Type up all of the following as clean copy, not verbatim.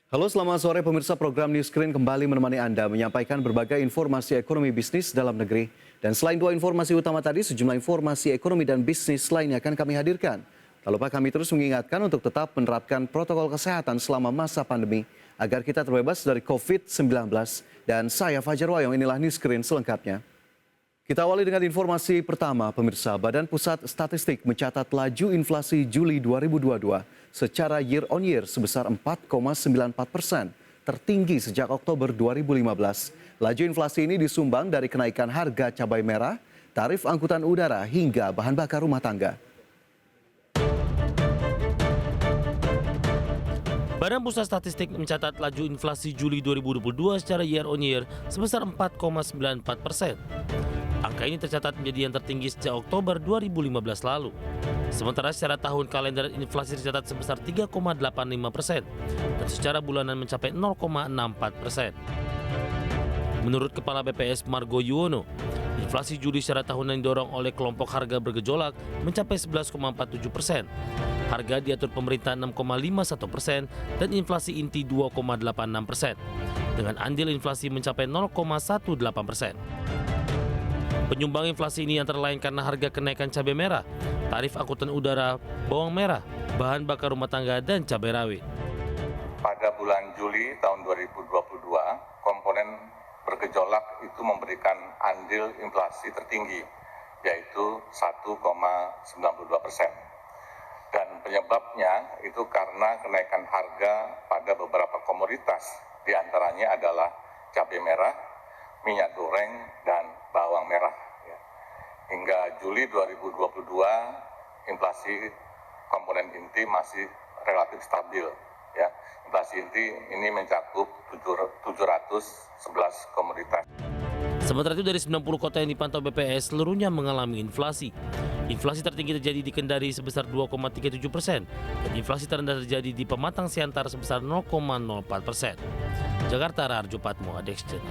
Halo, selamat sore pemirsa. Program News Screen kembali menemani Anda menyampaikan berbagai informasi ekonomi bisnis dalam negeri. Dan selain dua informasi utama tadi, sejumlah informasi ekonomi dan bisnis lainnya akan kami hadirkan. Tak lupa kami terus mengingatkan untuk tetap menerapkan protokol kesehatan selama masa pandemi agar kita terbebas dari COVID-19. Dan saya Fajar Wayong, inilah News Screen selengkapnya. Kita awali dengan informasi pertama, pemirsa. Badan Pusat Statistik mencatat laju inflasi Juli 2022 secara year on year sebesar 4,94%, tertinggi sejak Oktober 2015. Laju inflasi ini disumbang dari kenaikan harga cabai merah, tarif angkutan udara, hingga bahan bakar rumah tangga. Badan Pusat Statistik mencatat laju inflasi Juli 2022 secara year on year sebesar 4,94%. Angka ini tercatat menjadi yang tertinggi sejak Oktober 2015 lalu. Sementara secara tahun kalender inflasi tercatat sebesar 3,85% dan secara bulanan mencapai 0,64%. Menurut Kepala BPS Margo Yuwono, inflasi Juli secara tahunan didorong oleh kelompok harga bergejolak mencapai 11,47%. Harga diatur pemerintah 6,51% dan inflasi inti 2,86%. Dengan andil inflasi mencapai 0,18%. Penyumbang inflasi ini antara lain karena harga kenaikan cabai merah, tarif angkutan udara, bawang merah, bahan bakar rumah tangga, dan cabai rawit. Pada bulan Juli tahun 2022, komponen bergejolak itu memberikan andil inflasi tertinggi, yaitu 1,92%. Dan penyebabnya itu karena kenaikan harga pada beberapa komoditas, diantaranya adalah cabai merah, minyak goreng, dan bawang merah. Hingga Juli 2022, inflasi komponen inti masih relatif stabil. Inflasi inti ini mencakup 711 komoditas. Sementara itu dari 90 kota yang dipantau BPS, seluruhnya mengalami inflasi. Inflasi tertinggi terjadi di Kendari sebesar 2,37% dan inflasi terendah terjadi di Pematang Siantar sebesar 0,04%. Jakarta, Raharjo Patmo, Adex Channel.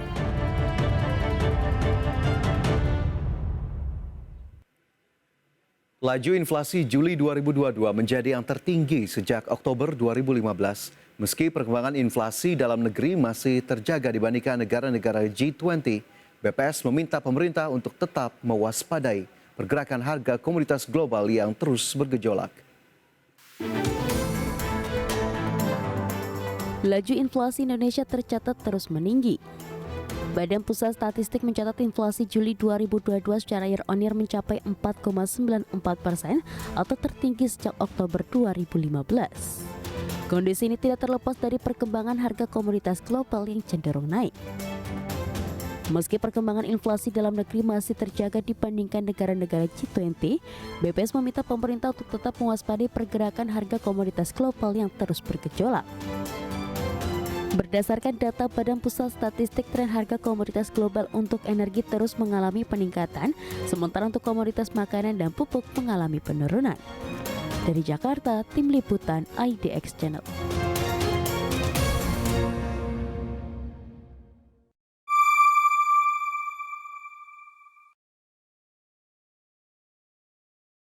Laju inflasi Juli 2022 menjadi yang tertinggi sejak Oktober 2015. Meski perkembangan inflasi dalam negeri masih terjaga dibandingkan negara-negara G20, BPS meminta pemerintah untuk tetap mewaspadai pergerakan harga komoditas global yang terus bergejolak. Laju inflasi Indonesia tercatat terus meninggi. Badan Pusat Statistik mencatat inflasi Juli 2022 secara year on year mencapai 4,94% atau tertinggi sejak Oktober 2015. Kondisi ini tidak terlepas dari perkembangan harga komoditas global yang cenderung naik. Meski perkembangan inflasi dalam negeri masih terjaga dibandingkan negara-negara G20, BPS meminta pemerintah untuk tetap mewaspadai pergerakan harga komoditas global yang terus bergejolak. Berdasarkan data Badan Pusat Statistik, tren harga komoditas global untuk energi terus mengalami peningkatan, sementara untuk komoditas makanan dan pupuk mengalami penurunan. Dari Jakarta, Tim Liputan IDX Channel.